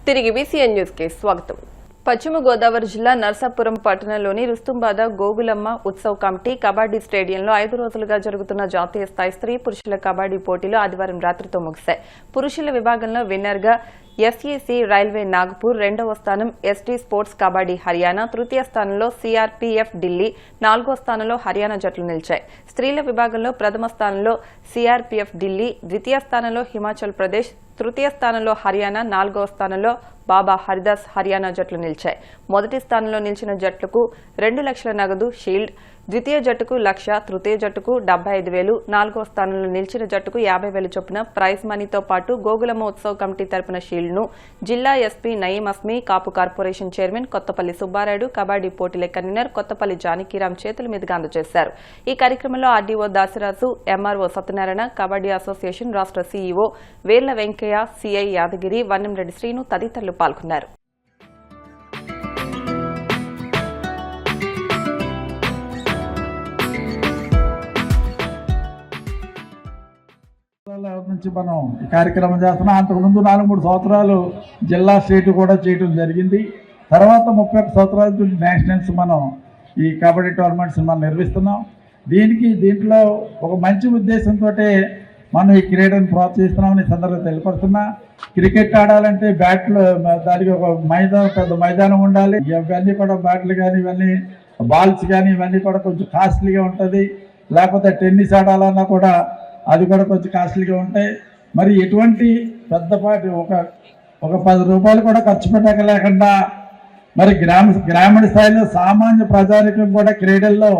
తిరిగి BCN news కి స్వాగతం. పశ్చిమ గోదావరి జిల్లా నర్సాపురం పట్టణంలోని రుస్తుంబాద గోగులమ్మ ఉత్సవ్ కమిటీ కబడ్డీ స్టేడియంలో 5 రోజులుగా జరుగుతున్న జాతీయ స్థాయి స్త్రీ పురుషుల కబడ్డీ పోటీలు ఆదివారం రాత్రితో ముగిశాయి. పురుషుల విభాగంలో విన్నర్గా SEC రైల్వే నాగపూర్, రెండవ స్థానం SD స్పోర్ట్స్ కబడ్డీ హర్యానా, తృతీయ స్థానంలో CRPF ఢిల్లీ, నాలుగో స్థానంలో హర్యానా జట్లు నిలిచాయి. స్త్రీల విభాగంలో ప్రథమ స్థానంలో CRPF ఢిల్లీ, ద్వితీయ స్థానంలో హిమాచల్ ప్రదేశ్, తృతీయ స్థానంలో హర్యానా, నాలుగవ స్థానంలో బాబా హరిదాస్ హర్యానా జట్లు నిలిచాయి. మొదటి స్థానంలో నిలిచిన జట్లకు 2 లక్షల నగదు షీల్డ్, ద్వితీయ జట్టుకు 1,00,000, తృతీయ జట్టుకు 75,000, నాలుగవ స్థానంలో నిలిచిన జట్టుకు 50,000 చొప్పున ప్రైజ్ మనీతో పాటు గోగులమ్మ ఉత్సవ్ కమిటీ తరపున షీల్డ్ను జిల్లా SP నయీం అస్మీ, కాపు కార్పొరేషన్ చైర్మన్ కొత్తపల్లి సుబ్బారాయుడు, కబడ్డీ పోటీల కన్వీనర్ కొత్తపల్లి జానకీరాం చేతుల మీదుగా అందజేశారు. ఈ కార్యక్రమంలో RDO Dasiraju, MRO Satyanarayana, kabaddi association రాష్ట్ర CEO వేర్ల వెంకయ్య, CI యాదగిరి, వన్నెంరెడ్డి శ్రీను తదితరులు పాల్గొన్నారు. నుంచి మనం ఈ కార్యక్రమం చేస్తున్నాం. అంతకుముందు 4-3 సంవత్సరాలు జిల్లా స్టేట్ కూడా చేయడం జరిగింది. తర్వాత 31 సంవత్సరాల నేషనల్స్ మనం ఈ కబడ్డీ టోర్నమెంట్స్ మనం నిర్వహిస్తున్నాం. దీంట్లో ఒక మంచి ఉద్దేశంతో మనం ఈ క్రీడను ప్రోత్సహిస్తున్నామని సందర్భంగా తెలియపరుస్తున్నా. క్రికెట్ ఆడాలంటే బ్యాట్లు, దానికి ఒక పెద్ద మైదానం ఉండాలి. ఇవన్నీ కూడా బ్యాట్లు కానీ ఇవన్నీ బాల్స్ కానీ ఇవన్నీ కూడా కొంచెం కాస్ట్లీగా ఉంటుంది. లేకపోతే టెన్నిస్ ఆడాలన్నా కూడా అది కూడా కొంచెం కాస్ట్లీగా ఉంటాయి. మరి ఎటువంటి పెద్దపాటి ఒక 10 రూపాయలు కూడా ఖర్చు పెట్టలేకుండా మరి గ్రామీణ స్థాయిలో సామాన్య ప్రజానికం కూడా క్రీడల్లో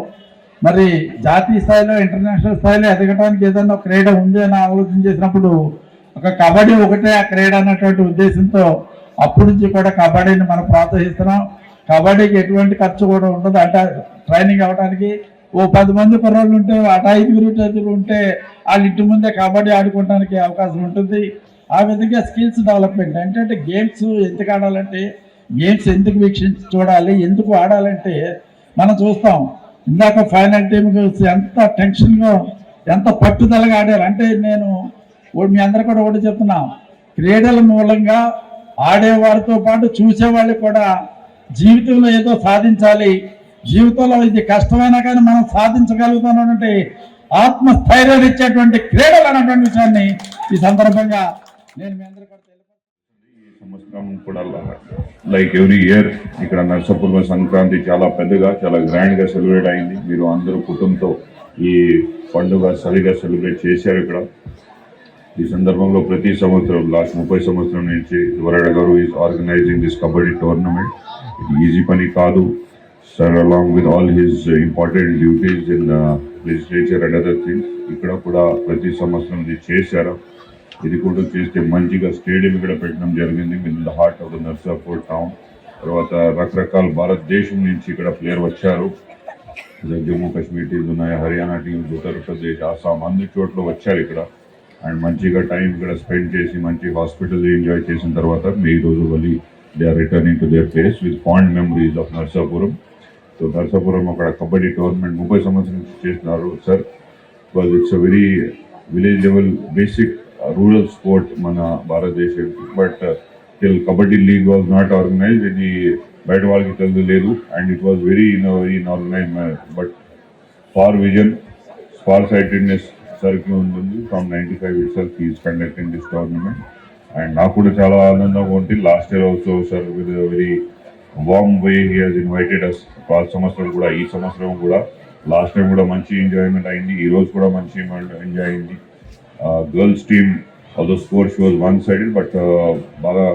మరి జాతీయ స్థాయిలో ఇంటర్నేషనల్ స్థాయిలో ఎదగడానికి ఏదైనా క్రీడ ఉంది అని ఆలోచన చేసినప్పుడు ఒక కబడ్డీ ఒకటే ఆ క్రీడ అన్నటువంటి ఉద్దేశంతో అప్పటి నుంచి కూడా కబడ్డీని మనం ప్రోత్సహిస్తున్నాం. కబడ్డీకి ఎటువంటి ఖర్చు కూడా ఉండదు. అంటే ట్రైనింగ్ అవ్వడానికి ఓ 10 మంది కుర్రోళ్ళు ఉంటే, అటు 5 ఉంటే వాళ్ళ ఇంటి ముందే కబడ్డీ ఆడుకోవడానికి అవకాశం ఉంటుంది. ఆ విధంగా స్కిల్స్ డెవలప్మెంట్ అంటే గేమ్స్ ఎందుకు ఆడాలంటే, గేమ్స్ ఎందుకు వీక్షించి చూడాలి, ఎందుకు ఆడాలంటే మనం చూస్తాం. ఇందాక ఫైనల్ టీమ్ ఎంత టెన్షన్గా, ఎంత పట్టుదలగా ఆడారు. అంటే నేను మీ అందరూ కూడా ఒకటి చెప్తున్నా, క్రీడల మూలంగా ఆడేవారితో పాటు చూసేవాళ్ళు కూడా జీవితంలో ఏదో సాధించాలి, జీవితంలో ఇది కష్టమైనా కానీ మనం సాధించగలుగుతానంటే ఆత్మస్థైర్యాన్ని ఇచ్చేటువంటి క్రీడలు అన్నటువంటి విషయాన్ని ఈ సందర్భంగా నేను మీ అందరికీ సంవత్సరం కూడా లైక్ ఎవ్రీ ఇయర్ ఇక్కడ నర్సాపూర్లో సంక్రాంతి చాలా పెద్దగా, చాలా గ్రాండ్గా సెలబ్రేట్ అయింది. మీరు అందరూ కుటుంబంతో ఈ పండుగ సరిగా సెలబ్రేట్ చేశారు. ఇక్కడ ఈ సందర్భంలో ప్రతి సంవత్సరం లాస్ట్ 30 సంవత్సరం నుంచి వరడ గారు is organising this kabaddi tournament. ఇది ఈజీ పని కాదు. Sir, along with all his important duties in legislature and other things, ఇక్కడ కూడా ప్రతి సంవత్సరం ఇది చేశారు. ఇది కూడా చేస్తే మంచిగా స్టేడియం ఇక్కడ పెట్టడం జరిగింది in the heart of the Narsapur town. తర్వాత రకరకాల భారతదేశం నుంచి ఇక్కడ ప్లేయర్ వచ్చారు. జమ్మూ కాశ్మీర్ టీమ్స్ ఉన్నాయి, హర్యానా టీమ్స్, ఉత్తరప్రదేశ్, అస్సాం, అన్ని చోట్ల వచ్చారు ఇక్కడ. అండ్ మంచిగా టైం ఇక్కడ స్పెండ్ చేసి మంచి హాస్పిటల్ ఎంజాయ్ చేసిన తర్వాత ఈ రోజు మళ్ళీ they are returning to their place with fond memories of Narsapuram. So Narsapuram అక్కడ కబడ్డీ టోర్నమెంట్ 30 సంవత్సరం నుంచి చేస్తున్నారు sir. Because it's a very village level basic rural sport మన భారతదేశం. But till kabaddi league was not organised, ఇది బయట వాళ్ళకి తెలియలేదు. And it was very inorganised manner. But far vision, far sightedness సర్కి ఉంటుంది. From 95 itself he is conducting this tournament. And నాకు కూడా చాలా ఆనందంగా ఉంటుంది. Last year also sir with very warm way he has invited us. పాత సంవత్సరం కూడా, ఈ సంవత్సరం కూడా, లాస్ట్ టైం కూడా మంచి ఎంజాయ్మెంట్ అయింది. ఈ రోజు కూడా మంచి ఎంజాయ్ అయింది. Girls team also score she was one sided, but బాగా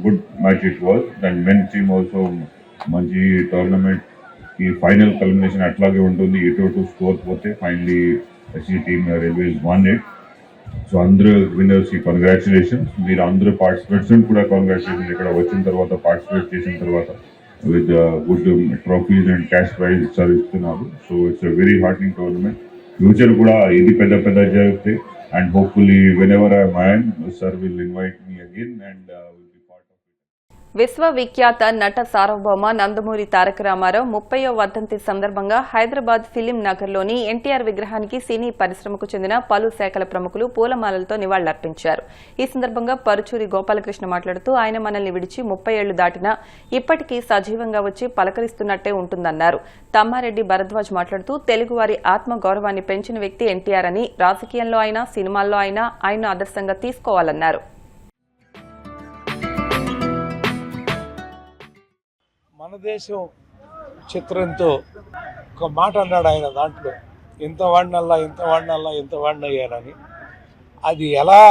good match it was. And men team also మంచి టోర్నమెంట్. ఈ ఫైనల్ కల్మినేషన్ అట్లాగే ఉంటుంది. ఇటు స్కోర్ పోతే finally SC team railways won it. So అందరూ విన్నర్స్ కి కంగ్రాచులేషన్స్. మీరు అందరూ పార్టిసిపేట్స్ కూడా కంగ్రాచులేషన్స్. ఇక్కడ వచ్చిన తర్వాత పార్టిసిపేట్ చేసిన తర్వాత with good trophies and cash prize ఇస్తున్నారు. So it's a very hearting tournament. Future కూడా ఇది పెద్ద జరుగుతాయి. And hopefully whenever I am, sir will invite me again and విశ్వవిఖ్యాత నట సార్వభౌమ నందమూరి తారక రామారావు 30వ వర్ధంతి సందర్భంగా హైదరాబాద్ ఫిలిం నగర్లోని ఎన్టీఆర్ విగ్రహానికి సినీ పరిశ్రమకు చెందిన పలు శాఖల ప్రముఖులు పూలమాలలతో నివాళులర్పించారు. ఈ సందర్భంగా పరుచూరి గోపాలకృష్ణ మాట్లాడుతూ ఆయన మనల్ని విడిచి 30 ఏళ్లు దాటినా ఇప్పటికీ సజీవంగా వచ్చి పలకరిస్తున్నట్టే ఉంటుందన్నారు. తమ్మారెడ్డి భరద్వాజ్ మాట్లాడుతూ తెలుగువారి ఆత్మ గౌరవాన్ని పెంచిన వ్యక్తి ఎన్టీఆర్ అని, రాజకీయంలో అయినా సినిమాల్లో అయినా ఆయన్ను ఆదర్శంగా తీసుకోవాలన్నారు. మన దేశం చిత్రంతో ఒక మాట అన్నాడు ఆయన. దాంట్లో ఎంత వాడినయ్యారని. అది ఎలా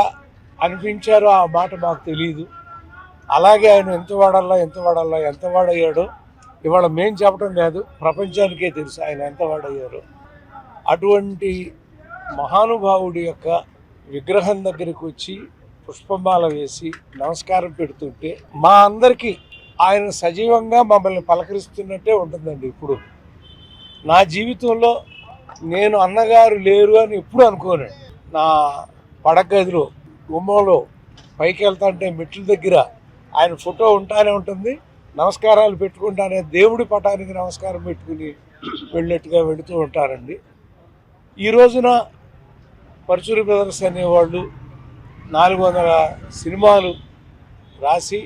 అనిపించారో ఆ మాట మాకు తెలియదు. అలాగే ఆయన ఎంత వాడయ్యాడో ఇవాళ మేం చెప్పడం లేదు, ప్రపంచానికే తెలుసు ఆయన ఎంత వాడయ్యారో. అటువంటి మహానుభావుడి యొక్క విగ్రహం దగ్గరికి వచ్చి పుష్పమాల వేసి నమస్కారం పెడుతుంటే మా అందరికీ ఆయన సజీవంగా మమ్మల్ని పలకరిస్తున్నట్టే ఉంటుందండి. ఇప్పుడు నా జీవితంలో నేను అన్నగారు లేరు అని ఎప్పుడు అనుకోనండి. నా పడగదిలో గుమ్మంలో పైకి వెళ్తాంటే మెట్ల దగ్గర ఆయన ఫోటో ఉంటానే ఉంటుంది. నమస్కారాలు పెట్టుకుంటానే దేవుడి పటానికి నమస్కారం పెట్టుకుని వెళ్ళినట్టుగా వెళుతూ ఉంటారండి. ఈ రోజున పరుచూరి బ్రదర్స్ అనేవాళ్ళు 400 సినిమాలు రాసి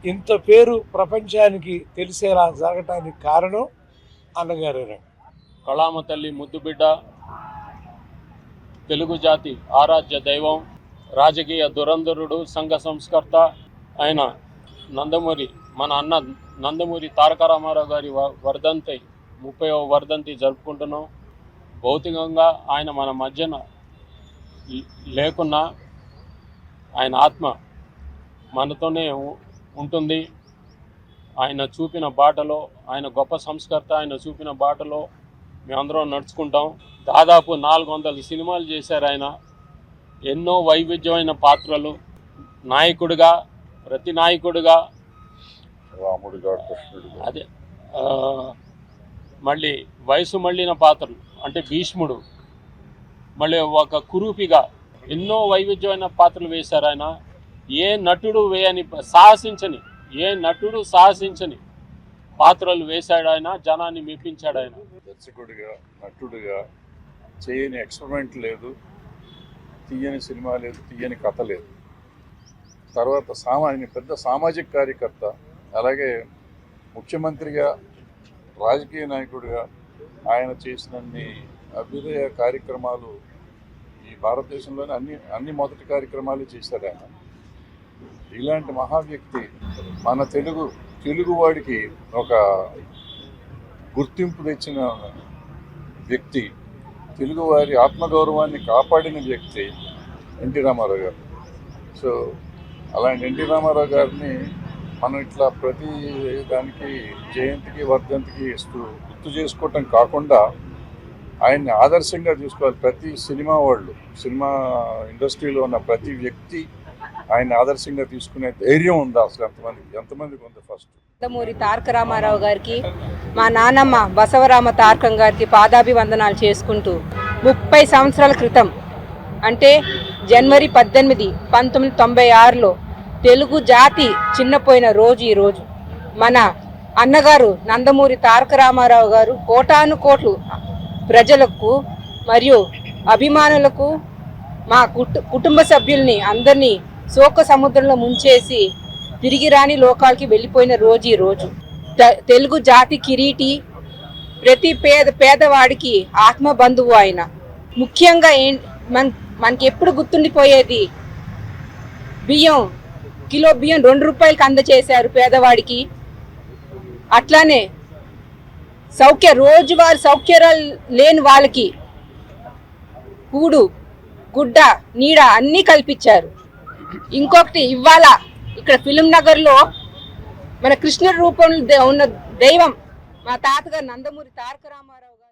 ఇంత పేరు ప్రపంచానికి తెలిసేలా జరగటానికి కారణం అన్నగారేనండి. కళామ తల్లి ముద్దుబిడ్డ, తెలుగు జాతి ఆరాధ్య దైవం, రాజకీయ దురంధరుడు, సంఘ సంస్కర్త ఆయన మన అన్న నందమూరి తారక రామారావు గారి వర్ధంతి 30వ వర్ధంతి జరుపుకుంటున్నాం. భౌతికంగా ఆయన మన మధ్యన లేకున్నా ఆయన ఆత్మ మనతోనే ఉంటుంది. ఆయన చూపిన బాటలో, ఆయన గొప్ప సంస్కర్త, ఆయన చూపిన బాటలో మేమందరం నడుచుకుంటాం. దాదాపు 400 సినిమాలు చేశారు ఆయన. ఎన్నో వైవిధ్యమైన పాత్రలు, నాయకుడిగా, ప్రతి నాయకుడిగా, రాముడిగా, కృష్ణుడిగా, అదే మళ్ళీ వయసు మళ్ళిన పాత్రలు అంటే భీష్ముడు, మళ్ళీ ఒక కురూపిగా ఎన్నో వైవిధ్యమైన పాత్రలు వేశారు ఆయన. ఏ నటుడు సాహసించని పాత్రలు వేశాడు ఆయన. జనాన్ని మెప్పించాడు ఆయన. దర్శకుడిగా, నటుడిగా చేయని ఎక్స్పెరిమెంట్ లేదు, తీయని సినిమా లేదు, తీయని కథ లేదు. తర్వాత పెద్ద సామాజిక కార్యకర్త, అలాగే ముఖ్యమంత్రిగా, రాజకీయ నాయకుడిగా ఆయన చేసినన్ని అభ్యుదయ కార్యక్రమాలు ఈ భారతదేశంలోని అన్ని మొదటి కార్యక్రమాలు చేశారు ఆయన. ఇలాంటి మహా వ్యక్తి మన తెలుగువాడికి ఒక గుర్తింపు తెచ్చిన వ్యక్తి, తెలుగువారి ఆత్మగౌరవాన్ని కాపాడిన వ్యక్తి ఎన్టీ రామారావు గారు. సో అలాంటి ఎన్టీ రామారావు గారిని మనం ఇట్లా ప్రతి దానికి జయంతికి వర్ధంతికి గుర్తు చేసుకోవటం కాకుండా ఆయన్ని ఆదర్శంగా చూసుకోవాలి. ప్రతి సినిమా ఇండస్ట్రీలో ఉన్న ప్రతి వ్యక్తి ఆయన ఆదర్శంగా తీసుకునే ధైర్యం ఉందా అసలు ఎంతమందికి ఉంది? ఫస్ట్ నందమూరి తారక రామారావు గారికి, మా నాన్నమ్మ బసవరామ తారకం గారికి పాదాభివందనాలు చేసుకుంటూ 30 సంవత్సరాల క్రితం అంటే జనవరి 18, 1996లో తెలుగు జాతి చిన్నపోయిన రోజు ఈ రోజు. మన అన్నగారు నందమూరి తారక రామారావు గారు కోటాను కోట్లు ప్రజలకు మరియు అభిమానులకు, మా కుటుంబ సభ్యుల్ని అందరినీ శోక సముద్రంలో ముంచేసి తిరిగి రాని లోకాలకి వెళ్ళిపోయిన రోజు ఈ రోజు. తెలుగు జాతి కిరీటి, ప్రతి పేదవాడికి ఆత్మ బంధువు ఆయన. ముఖ్యంగా మనకి ఎప్పుడు గుర్తుండిపోయేది కిలో బియ్యం 2 రూపాయలకి అందజేశారు పేదవాడికి. అట్లానే రోజువారీ సౌకర్యాలు లేని వాళ్ళకి కూడు, గుడ్డ, నీడ అన్నీ కల్పించారు. ఇంకొకటి ఇవాళ ఇక్కడ ఫిలిం నగర్లో మన కృష్ణుడి రూపంలో ఉన్న దైవం మా తాతగారు నందమూరి తారక రామారావు గారు.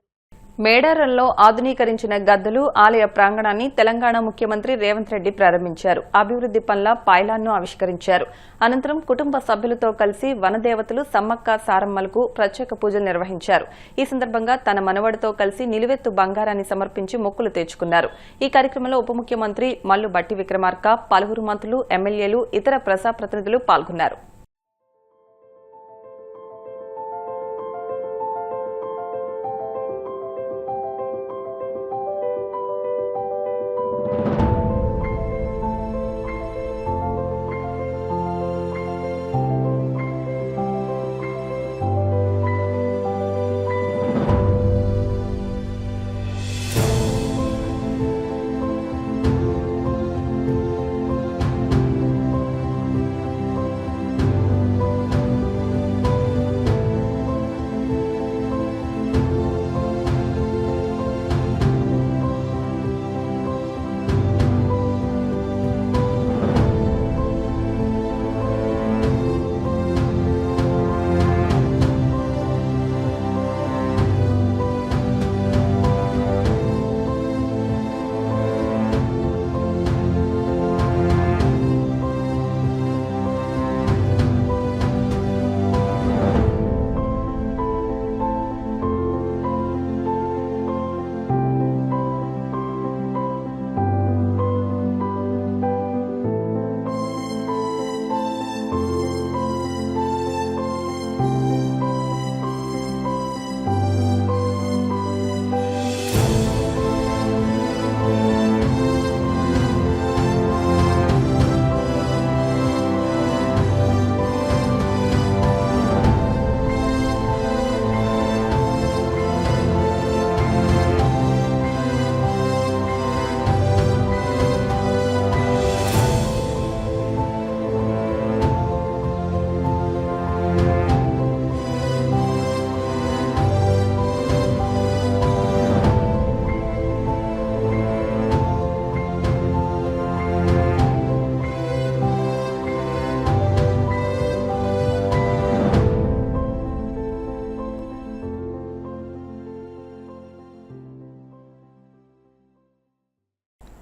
మేడారంలో ఆధునీకరించిన గద్దలు ఆలయ ప్రాంగణాన్ని తెలంగాణ ముఖ్యమంత్రి రేవంత్ రెడ్డి ప్రారంభించారు. అభివృద్ది పనుల పైలాన్ను ఆవిష్కరించారు. అనంతరం కుటుంబ సభ్యులతో కలిసి వనదేవతలు సమ్మక్క సారమ్మలకు ప్రత్యేక పూజలు నిర్వహించారు. ఈ సందర్భంగా తన మనవడితో కలిసి నిలువెత్తు బంగారాన్ని సమర్పించి మొక్కులు తెచ్చుకున్నారు. ఈ కార్యక్రమంలో ఉప ముఖ్యమంత్రి మల్లు భట్టి విక్రమార్క, పలువురు మంత్రులు, ఎమ్మెల్యేలు, ఇతర ప్రజాప్రతినిధులు పాల్గొన్నారు.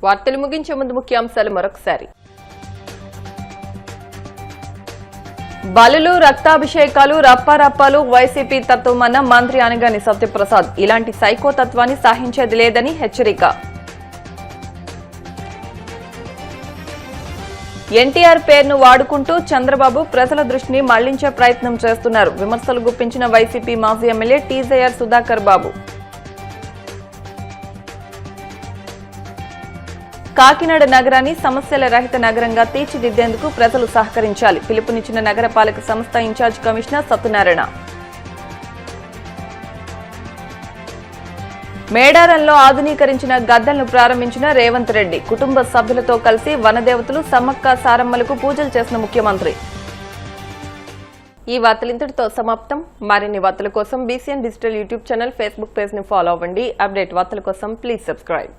వార్తలు ముగించే ముందు ముఖ్యాంశాలు మరొకసారి. బలులు, రక్తాభిషేకాలు, రప్పారప్పాలు వైసీపీ తత్వమన్న మంత్రి అనగాని సత్యప్రసాద్. ఇలాంటి సైకో తత్వాన్ని సహించేది లేదని హెచ్చరిక. ఎన్టీఆర్ పేరును వాడుకుంటూ చంద్రబాబు ప్రజల దృష్టిని మళ్లించే ప్రయత్నం చేస్తున్నారు. విమర్శలు గుప్పించిన వైసీపీ మాజీ ఎమ్మెల్యే టీజేఆర్ సుధాకర్ బాబు. కాకినాడ నగరాన్ని సమస్యల రహిత నగరంగా తీర్చిదిద్దేందుకు ప్రజలు సహకరించాలి. పిలుపునిచ్చిన నగరపాలక సంస్థ ఇన్ఛార్జ్ కమిషనర్ సత్యనారాయణ. మేడారంలో ఆధునీకరించిన గద్దెలను ప్రారంభించిన రేవంత్ రెడ్డి. కుటుంబ సభ్యులతో కలిసి వనదేవతలు సమ్మక్క సారమ్మలకు పూజలు చేసిన ముఖ్యమంత్రి. ఈ వార్తలు ఇంతటితో సమాప్తం. మరిన్ని వార్తల కోసం BCN digital YouTube channel, Facebook page ని ఫాలో అవ్వండి. అప్డేట్ వార్తల కోసం ప్లీజ్ సబ్స్క్రైబ్.